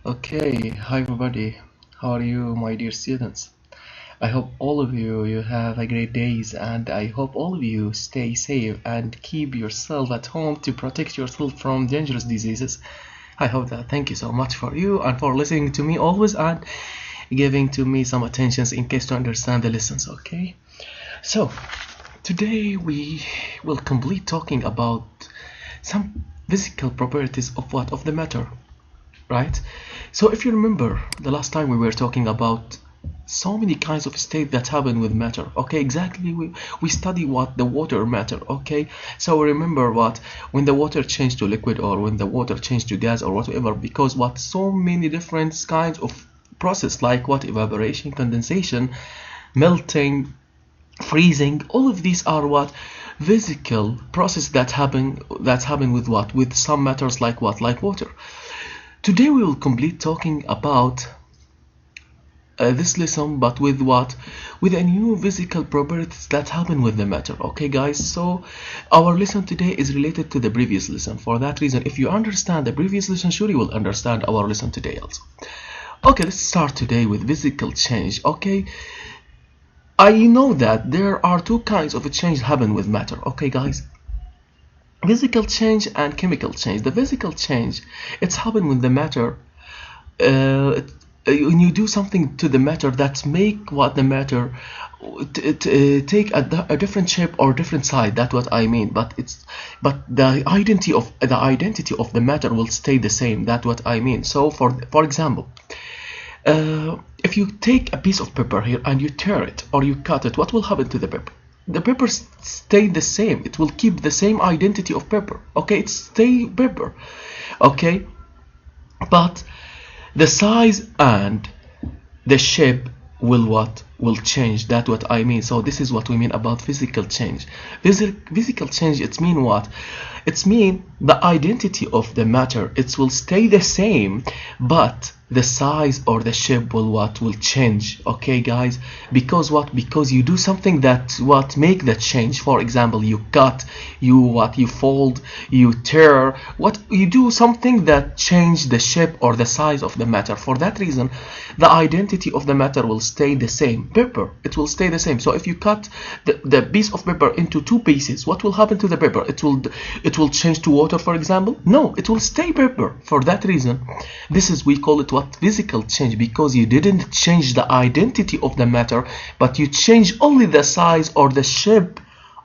Okay, hi everybody. How are you, my dear students? I hope all of you have a great days, and I hope all of you stay safe and keep yourself at home to protect yourself from dangerous diseases. I hope that. Thank you so much for you and for listening to me always and giving to me some attentions in case to understand the lessons, okay? So, today we will complete talking about some physical properties of what? Of the matter, right? So if you remember the last time we were talking about so many kinds of state that happen with matter, okay, exactly, we study what the water matter, okay. So remember what, when the water changed to liquid or when the water changed to gas or whatever, because what, so many different kinds of process, like what, evaporation, condensation, melting, freezing, all of these are what, physical process that happen with what, with some matters, like what, like water. Today we will complete talking about this lesson, but with what? With a new physical properties that happen with the matter. Okay, guys. So our lesson today is related to the previous lesson. For that reason, if you understand the previous lesson, sure you will understand our lesson today also. Okay, let's start today with physical change. Okay, I know that there are two kinds of a change happen with matter. Okay, guys. Physical change and chemical change. The physical change, it's happen when the matter when you do something to the matter that make what the matter take a different shape or different side. That's what I mean. But the identity of the matter will stay the same. That's what I mean. So for example, if you take a piece of paper here and you tear it or you cut it, what will happen to the paper? The paper stay the same. It will keep the same identity of paper. Okay, it stay paper. Okay, but the size and the shape will change. That's what I mean. So this is what we mean about physical change. Physical change, it's mean what? It's mean the identity of the matter, it will stay the same, but the size or the shape will change. Okay, guys, because what? Because you do something that make that change. For example, you cut, you fold, you tear, what you do, something that change the shape or the size of the matter. For that reason, the identity of the matter will stay the same. Paper, it will stay the same. So if you cut the piece of paper into two pieces, what will happen to the paper? It will change to water, for example? No, it will stay paper. For that reason, this is, we call it what? Physical change, because you didn't change the identity of the matter, but you change only the size or the shape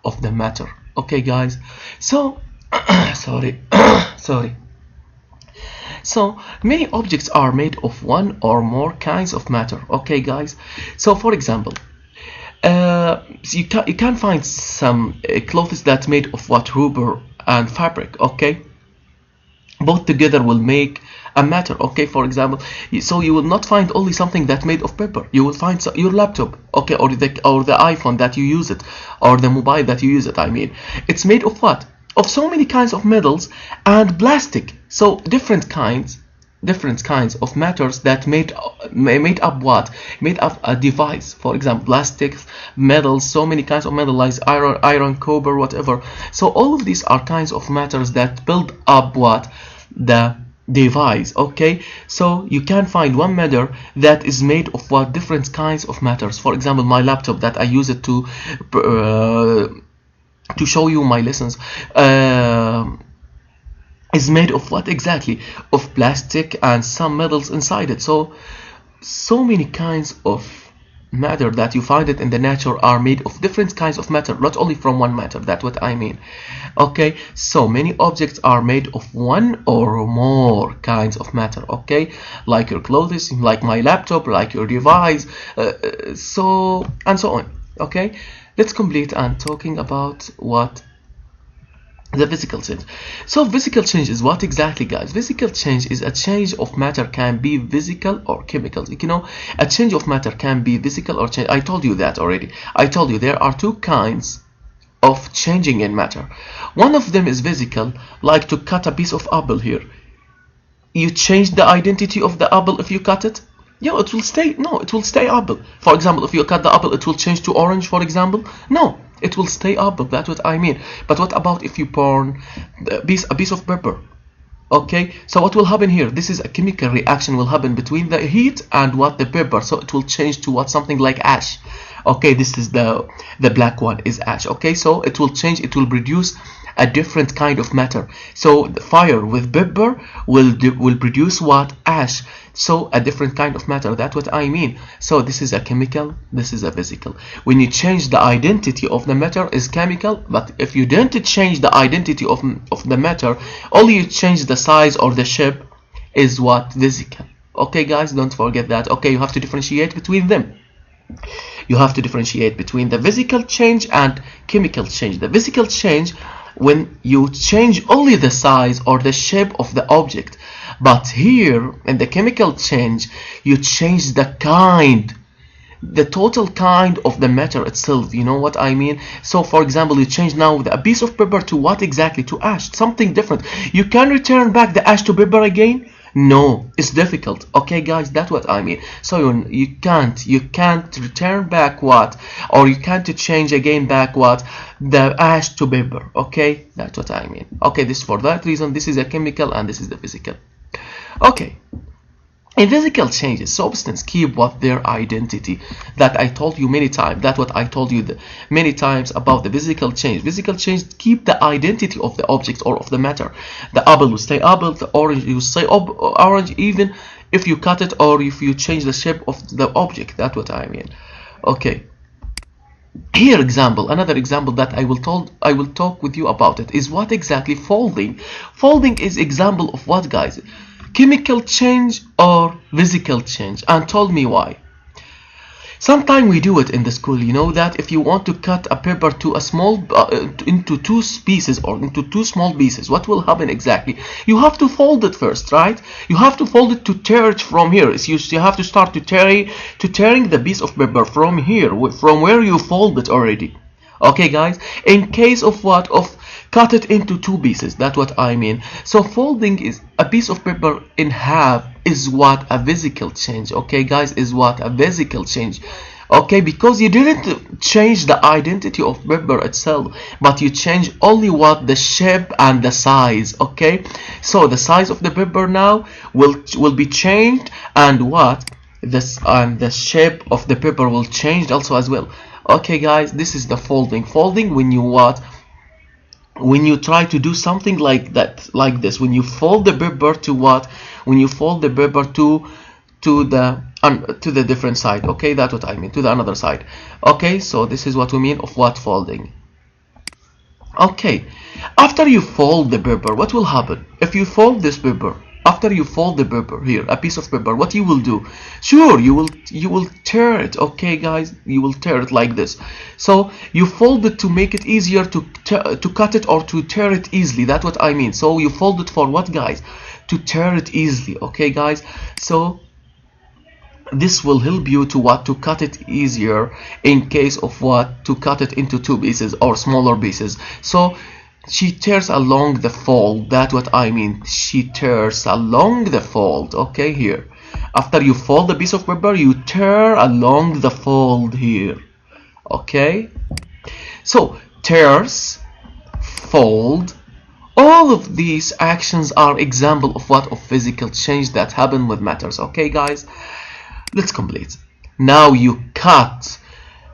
of the matter. Okay, guys. So sorry. So many objects are made of one or more kinds of matter. Okay, guys. So for example, you can find some clothes that made of what? Rubber and fabric. Okay, both together will make a matter. Okay, for example, so you will not find only something that made of paper. You will find your laptop, okay, or the iPhone that you use it, or the mobile that you use it, I mean, it's made of what? Of so many kinds of metals and plastic. So different kinds of matters that made up what? Made up a device. For example, plastics, metals, so many kinds of metal, like iron, copper, whatever. So all of these are kinds of matters that build up what? The device. Okay, so you can find one matter that is made of what? Different kinds of matters. For example, my laptop that I use it to show you my lessons is made of what exactly? Of plastic and some metals inside it. So many kinds of matter that you find it in the nature are made of different kinds of matter, not only from one matter. That's what I mean. Okay, so many objects are made of one or more kinds of matter. Okay, like your clothes, like my laptop, like your device, so and so on. Okay, let's complete and talking about what? The physical change. So physical change is what exactly, guys? Physical change is a change of matter, can be physical or chemical. You know, a change of matter can be physical or change. I told you that already. I told you there are two kinds of changing in matter. One of them is physical, like to cut a piece of apple here. You change the identity of the apple if you cut it. Yeah, it will stay. No, it will stay apple. For example, if you cut the apple, it will change to orange, for example. No, it will stay apple. That's what I mean. But what about if you burn a piece of paper? Okay, so what will happen here? This is a chemical reaction will happen between the heat and what the paper, so it will change to what something like ash. Okay, this is the black one is ash. Okay, so it will change, it will produce a different kind of matter. So the fire with paper will produce what? Ash. So a different kind of matter. That's what I mean. So this is a chemical, this is a physical. When you change the identity of the matter is chemical, but if you don't change the identity of the matter, only you change the size or the shape is what? Physical. Okay guys, don't forget that. Okay, you have to differentiate between them. You have to differentiate between the physical change and chemical change. The physical change, when you change only the size or the shape of the object, but here in the chemical change you change the kind, the total kind of the matter itself. You know what I mean? So for example, you change now a piece of paper to what exactly? To ash, something different. You can return back the ash to paper again? No, it's difficult. Okay guys, that's what I mean. So you can't return back what, or you can't change again back what, the ash to paper. Okay, that's what I mean. Okay, this for that reason, this is a chemical and this is the physical. Okay, in physical changes, substance keep what their identity. That I told you many times. That's what I told you many times about the physical change. Physical change keep the identity of the object or of the matter. The apple will stay apple, the orange will stay orange, even if you cut it or if you change the shape of the object. That's what I mean. Okay. Here example, another example that I will talk with you about it is what exactly? Folding. Folding is example of what, guys? Chemical change or physical change, and told me why. Sometimes we do it in the school, you know that if you want to cut a paper to a small into two pieces or into two small pieces, what will happen exactly? You have to fold it first, right? You have to fold it to tear it from here. So you have to start to tearing the piece of paper from here, from where you fold it already. Okay guys, in case of what? Of cut it into two pieces. That's what I mean. So folding is a piece of paper in half is what? A physical change. Okay guys, is what? A physical change. Okay, because you didn't change the identity of paper itself, but you change only what? The shape and the size. Okay, so the size of the paper now will be changed, and what? This and the shape of the paper will change also as well. Okay guys, this is the folding. Folding, when you what? When you try to do something like that, like this, when you fold the paper to what? When you fold the paper to the different side. Okay, that's what I mean, to the another side. Okay, so this is what we mean of what? Folding. Okay, after you fold the paper, what will happen? If you fold this paper, after you fold the paper here, a piece of paper, what you will do? Sure, you will tear it. Okay guys, you will tear it like this. So you fold it to make it easier to cut it or to tear it easily. That's what I mean. So you fold it for what, guys? To tear it easily. Okay guys, so this will help you to what? To cut it easier in case of what? To cut it into two pieces or smaller pieces. So she tears along the fold. That's what I mean. She tears along the fold. Okay, here. After you fold the piece of paper, you tear along the fold here. Okay. So tears, fold. All of these actions are example of what? Of physical change that happen with matters. Okay, guys. Let's complete. Now you cut.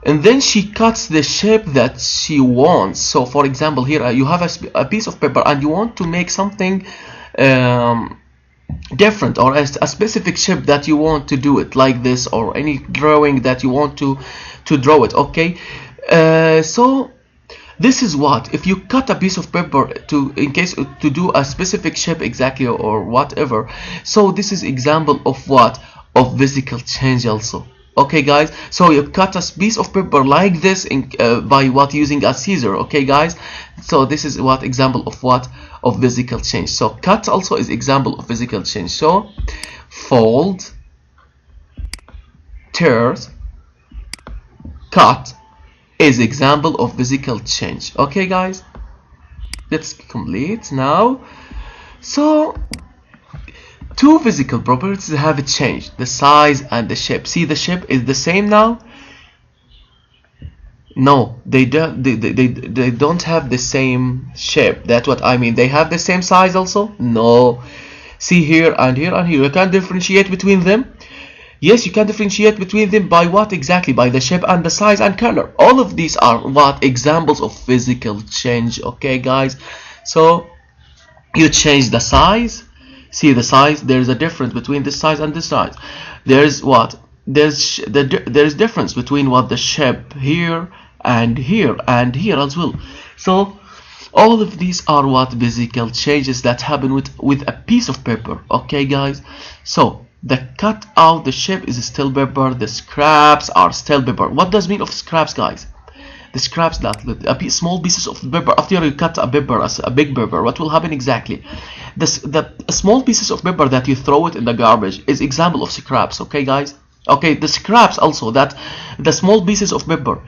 And then she cuts the shape that she wants. So for example, here you have a piece of paper and you want to make something different, or a specific shape that you want to do it, like this, or any drawing that you want to draw it. Okay, so this is what? If you cut a piece of paper to do a specific shape exactly or whatever, so this is example of what? Of physical change also. Okay guys, so you cut a piece of paper like this by what? Using a scissor. Okay guys, so this is what? Example of what? Of physical change. So cut also is example of physical change. So fold, tears, cut is example of physical change. Okay guys, let's complete now. So two physical properties have changed, the size and the shape. See, the shape is the same now. No, they don't have the same shape. That's what I mean. They have the same size also? No. See here and here and here. You can differentiate between them. Yes, you can differentiate between them by what exactly? By the shape and the size and color. All of these are what examples of physical change. Okay, guys. So you change the size. See the size. There's a difference between this size and this size. There's what? There's difference between what the shape here and here and here as well. So all of these are what physical changes that happen with a piece of paper. Okay, guys. So the cut out the shape is still paper. The scraps are still paper. What does mean of scraps, guys? The scraps that small pieces of paper. After you cut a paper as a big paper, what will happen exactly? The small pieces of paper that you throw it in the garbage is example of scraps. Okay, guys. Okay, the scraps also, that the small pieces of paper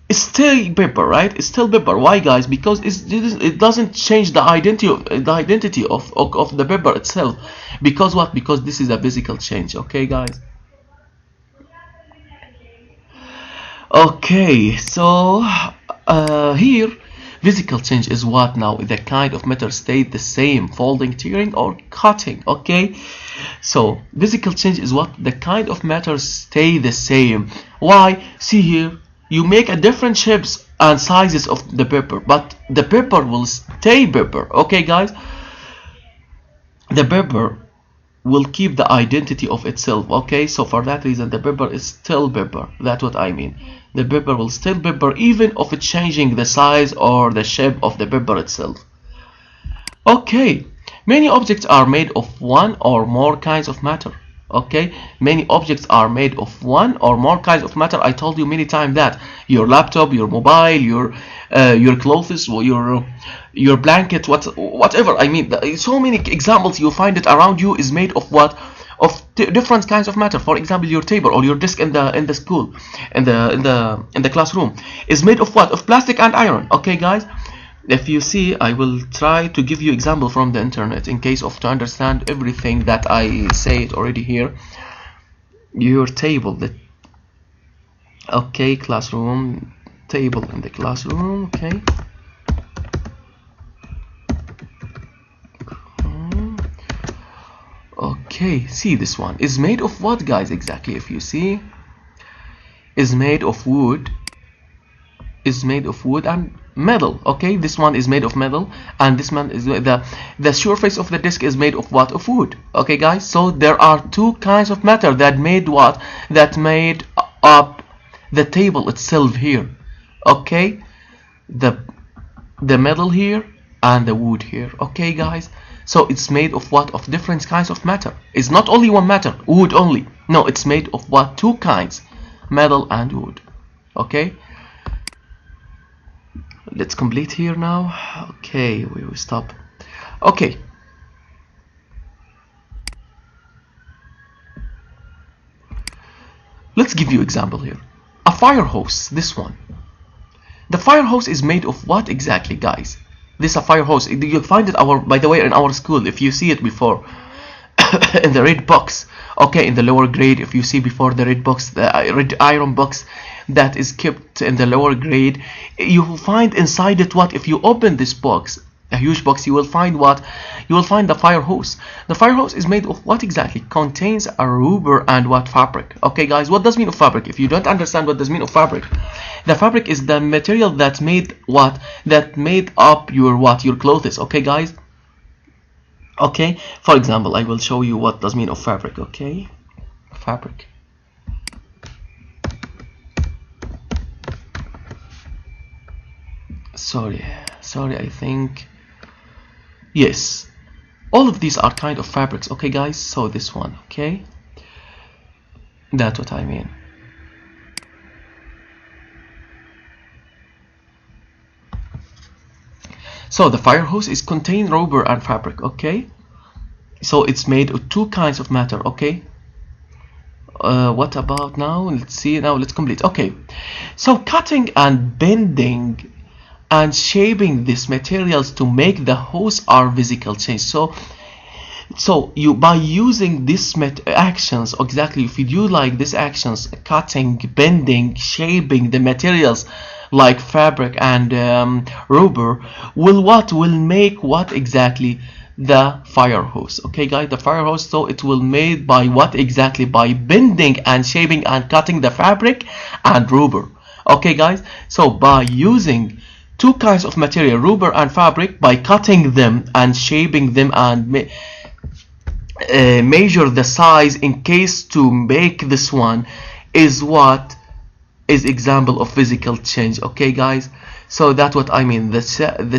is still paper, right? It's still paper. Why, guys? Because it doesn't change the identity of the paper itself. Because what? Because this is a physical change. Okay, guys. Okay, so here physical change is what now? The kind of matter stayed the same, folding, tearing, or cutting. Okay, so physical change is what? The kind of matter stay the same. Why? See here, you make a different shapes and sizes of the paper, but the paper will stay paper. Okay, guys, the paper will keep the identity of itself. Okay, so for that reason the paper is still paper. That's what I mean. The paper will still paper even if it's changing the size or the shape of the paper itself. Okay, many objects are made of one or more kinds of matter. Okay, many objects are made of one or more kinds of matter. I told you many times that your laptop, your mobile, your clothes, your blanket, whatever. I mean, so many examples you find it around you is made of what? Of different kinds of matter. For example, your table or your desk in the school, in the classroom, is made of what? Of plastic and iron. Okay, guys. If you see, I will try to give you example from the internet in case of to understand everything that I say it already here. Your table, okay, classroom, table in the classroom. Okay. Okay, see, this one is made of what, guys, exactly? If you see, is made of wood, and metal. Okay, this one is made of metal, and this one is the surface of the disk is made of what? Of wood. Okay, guys, so there are two kinds of matter that made what? That made up the table itself here. Okay, the metal here and the wood here. Okay, guys, so it's made of what? Of different kinds of matter. It's not only one matter, wood only. No, it's made of what? Two kinds, metal and wood. Okay, let's complete here now. Okay, we will stop. Okay, let's give you example here. A fire hose, this one. The fire hose is made of what exactly, guys? This is a fire hose. You'll find it by the way in our school, if you see it before in the red box. Okay, in the lower grade, if you see before the red box, the red iron box that is kept in the lower grade, you will find inside it what? If you open this box, a huge box, you will find what? You will find the fire hose. The fire hose is made of what exactly? Contains a rubber and what? Fabric. Okay, guys, what does mean of fabric? If you don't understand what does mean of fabric, the fabric is the material that made what? That made up your what? Your clothes. Okay, guys. Okay, for example, I will show you what does mean of fabric. Okay, fabric. Sorry, I think, yes, all of these are kind of fabrics. Okay, guys, so this one, okay, that's what I mean. So the fire hose is contain rubber and fabric. Okay, so it's made of two kinds of matter. Okay, what about now? Let's see. Now let's complete. Okay, so cutting and bending and shaping these materials to make the hose are physical change. So you, by using these actions, exactly, if you do like these actions, cutting, bending, shaping the materials like fabric and rubber will make what exactly? The fire hose. Okay guys, the fire hose, so it will made by what exactly? By bending and shaping and cutting the fabric and rubber. Okay guys, so by using two kinds of material, rubber and fabric, by cutting them and shaping them and measure the size in case to make this one, is what is example of physical change. Okay guys, so that's what I mean. The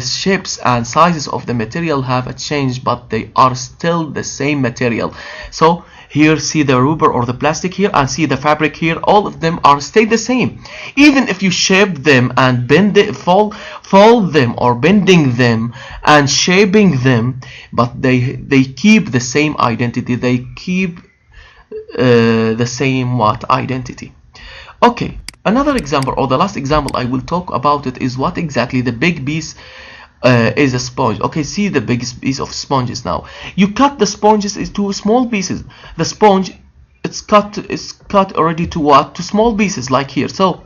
shapes and sizes of the material have a change, but they are still the same material. So here, see the rubber or the plastic here, and see the fabric here, all of them are stay the same. Even if you shape them and bend it, fold them or bending them and shaping them, but they keep the same identity, they keep the same what identity. Okay, another example, or the last example I will talk about it, is what exactly the big piece is a sponge. Okay, see the biggest piece of sponges now. You cut the sponges into small pieces. The sponge, it's cut already to what? To small pieces, like here. So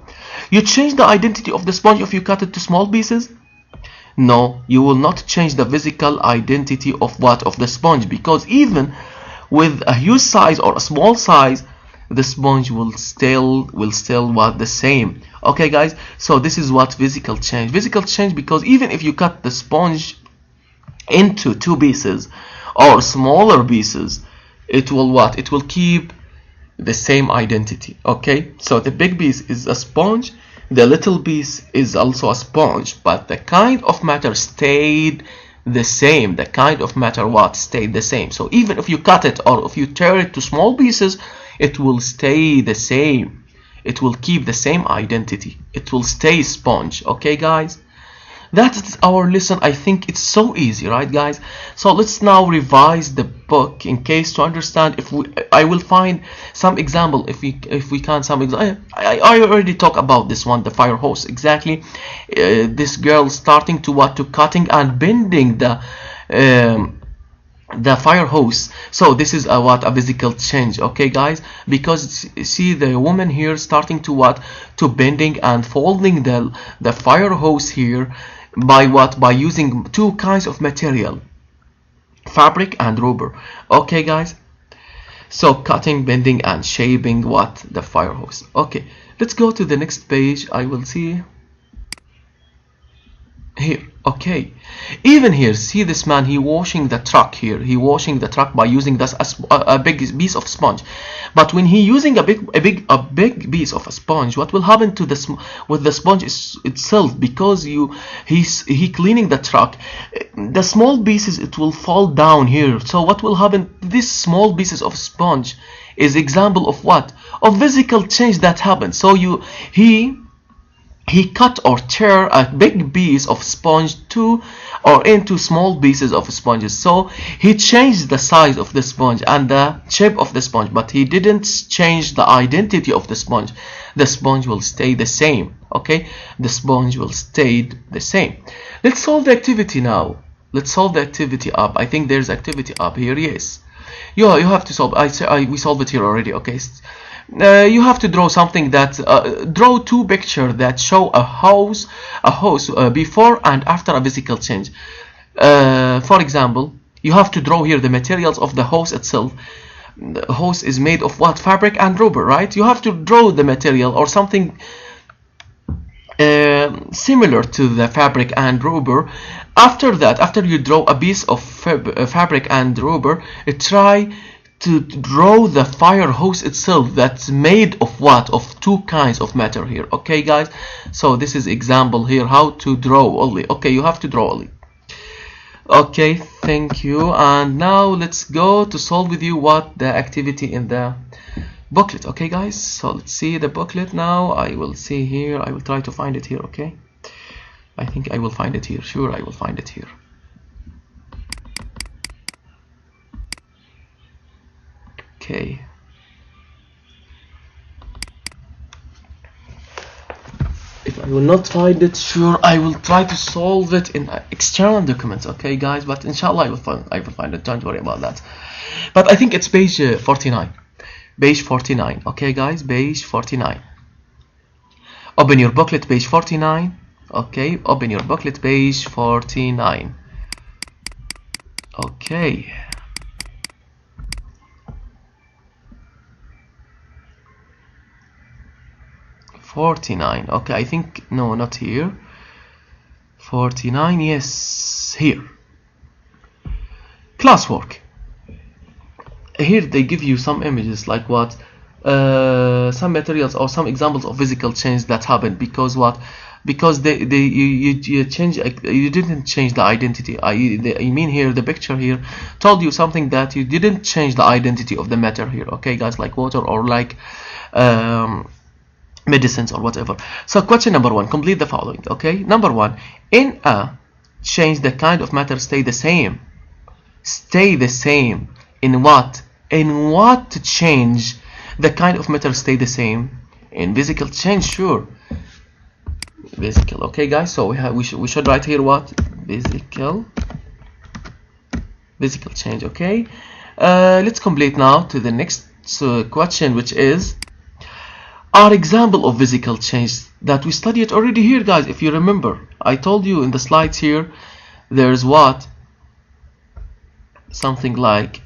you change the identity of the sponge if you cut it to small pieces? No, you will not change the physical identity of what? Of the sponge, because even with a huge size or a small size, the sponge will still what? The same. Okay guys, so this is what physical change, because even if you cut the sponge into two pieces or smaller pieces, it will what? It will keep the same identity. Okay, so the big piece is a sponge, the little piece is also a sponge, but the kind of matter stayed the same. The kind of matter what? Stayed the same. So even if you cut it or if you tear it to small pieces, it will stay the same. It will keep the same identity. It will stay sponge. Okay guys, that's our lesson. I think it's so easy, right guys? So let's now revise the book in case to understand. I will find some example if we can some example. I already talked about this one, the fire hose. Exactly, this girl starting to what? To cutting and bending the fire hose. So this is a physical change. Okay guys, because see the woman here starting to what? To bending and folding the fire hose here by what? By using two kinds of material, fabric and rubber. Okay guys, so cutting, bending and shaping what? The fire hose. Okay, let's go to the next page. I will see here. Okay, even here, see this man, he washing the truck here. He washing the truck by using this a big piece of sponge. But when he using a big piece of a sponge, what will happen to with the sponge itself? Because he cleaning the truck, the small pieces, it will fall down here. So what will happen? This small pieces of sponge is example of what? Of physical change that happens. So he cut or tear a big piece of sponge into small pieces of sponges. So he changed the size of the sponge and the shape of the sponge, but he didn't change the identity of the sponge. The sponge will stay the same. Okay, the sponge will stay the same. Let's solve the activity now. Let's solve the activity up. I think there's activity up here. Yes, you have to solve. We solved it here already. Okay, you have to draw something that draw two pictures that show a hose before and after a physical change. For example, you have to draw here the materials of the hose itself. The hose is made of what? Fabric and rubber, right? You have to draw the material or something similar to the fabric and rubber. After that, after you draw a piece of fabric and rubber, try to draw the fire hose itself, that's made of what? Of two kinds of matter here. Okay guys, so this is example here how to draw only. Okay, you have to draw only. Okay, thank you. And now let's go to solve with you what the activity in the booklet. Okay guys, so let's see the booklet now. I will see here, I will try to find it here. Okay, I think I will find it here. Sure, I will find it here. Okay, if I will not find it, sure, I will try to solve it in external documents. Okay guys, but inshallah I will find it. Don't worry about that. But I think it's page 49. Page 49. Okay guys, page 49. Open your booklet, page 49. Okay, open your booklet, page 49. Okay. '49. Okay, I think no, not here. 49, yes, here. Classwork. Here they give you some images like what, some materials or some examples of physical change that happened because what, because you change, you didn't change the identity. I mean here the picture here told you something that you didn't change the identity of the matter here. Okay, guys, like water or like medicines or whatever. So question number 1, complete the following. Okay, number 1, in a change the kind of matter stay the same. Stay the same in what? In what to change the kind of matter stay the same? In physical change, sure. Physical. Okay, guys. So we should write here what? Physical change. Okay. Let's complete now to the next question, which is our example of physical change that we studied already here, guys. If you remember, I told you in the slides here, there's what? Something like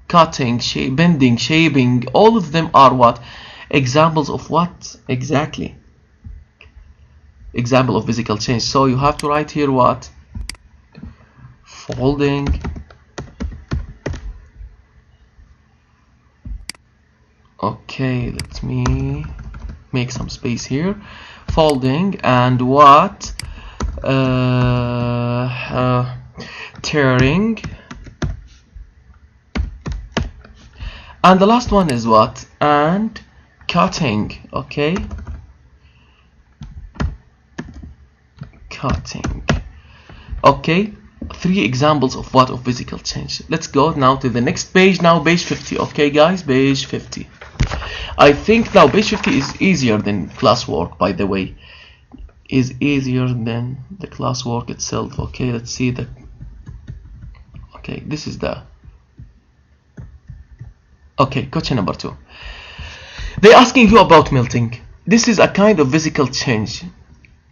cutting, bending, shaping. All of them are what? Examples of what? Exactly. Example of physical change. So you have to write here what? Folding. Okay, let me make some space here. Folding and what? Tearing. And the last one is what? And cutting. Okay, cutting. Okay, 3 examples of what? Of physical change. Let's go now to the next page. Now page 50. Okay, guys, page 50. I think now page 50 is easier than classwork, by the way. Is easier than the classwork itself. Okay, let's see the. Okay, this is the. Okay, question number 2. They're asking you about melting. This is a kind of physical change.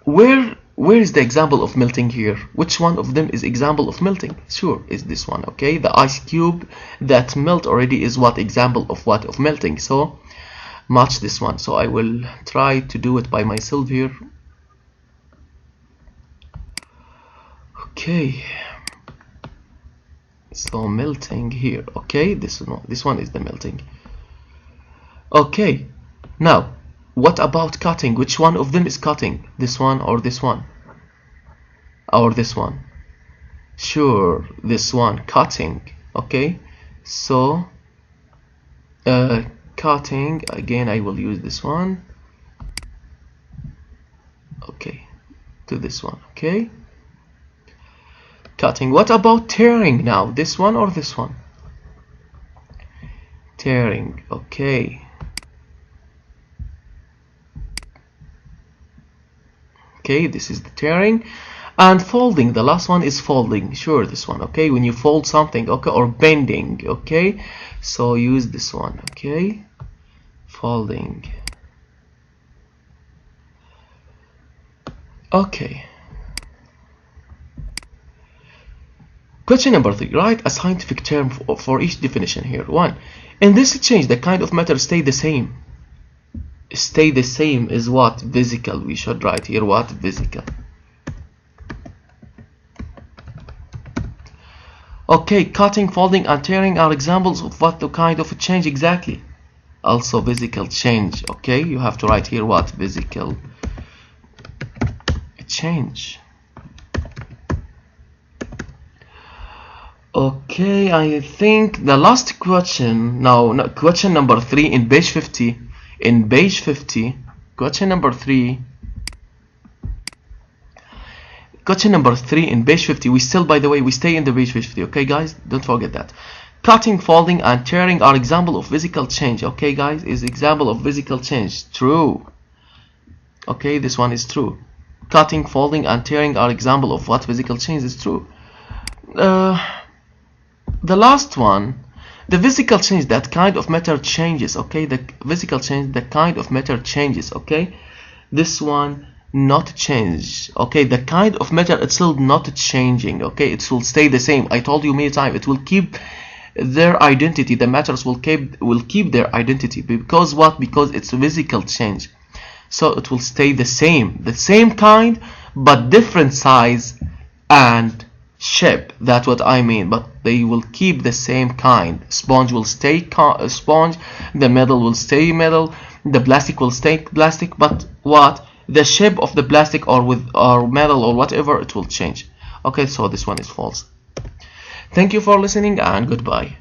Where is the example of melting here? Which one of them is example of melting? Sure, is this one. Okay, the ice cube that melt already is what? Example of what? Of melting. So match this one. So I will try to do it by myself here. Okay. So melting here. Okay, this one is the melting. Okay, now what about cutting? Which one of them is cutting? This one or this one? Or this one? Sure, this one, cutting. Okay, so cutting again, I will use this one. Okay, to this one. Okay, cutting. What about tearing now? This one or this one? Tearing. Okay. Okay, this is the tearing. And folding, the last one is folding. Sure, this one. Okay, when you fold something. Okay, or bending. Okay, so use this one. Okay, folding. Okay. Question number 3. Write a scientific term for each definition here. 1. In this change, the kind of matter stay the same. Stay the same is what? Physical. We should write here what? Physical. Okay, cutting, folding, and tearing are examples of what? The kind of a change exactly. Also physical change. Okay, you have to write here what? Physical change. Okay, I think the last question now, question number 3 in page 50. In page 50, question number 3. Question number 3 in page 50. We still, by the way, we stay in the page 50. Okay, guys, don't forget that. Cutting, folding, and tearing are example of physical change. Okay, guys, is example of physical change. True. Okay, this one is true. Cutting, folding, and tearing are example of what? Physical change is true. The last one, the physical change, that kind of matter changes. Okay, the physical change, the kind of matter changes. Okay, this one not change. Okay, the kind of matter itself not changing. Okay, it will stay the same. I told you many times, it will keep their identity. The matters will keep their identity, because what? Because it's a physical change. So it will stay the same kind, but different size and shape. That's what I mean. But they will keep the same kind. Sponge will stay sponge, the metal will stay metal, the plastic will stay plastic, but what? The shape of the plastic or metal or whatever, it will change. Okay, so this one is false. Thank you for listening and goodbye.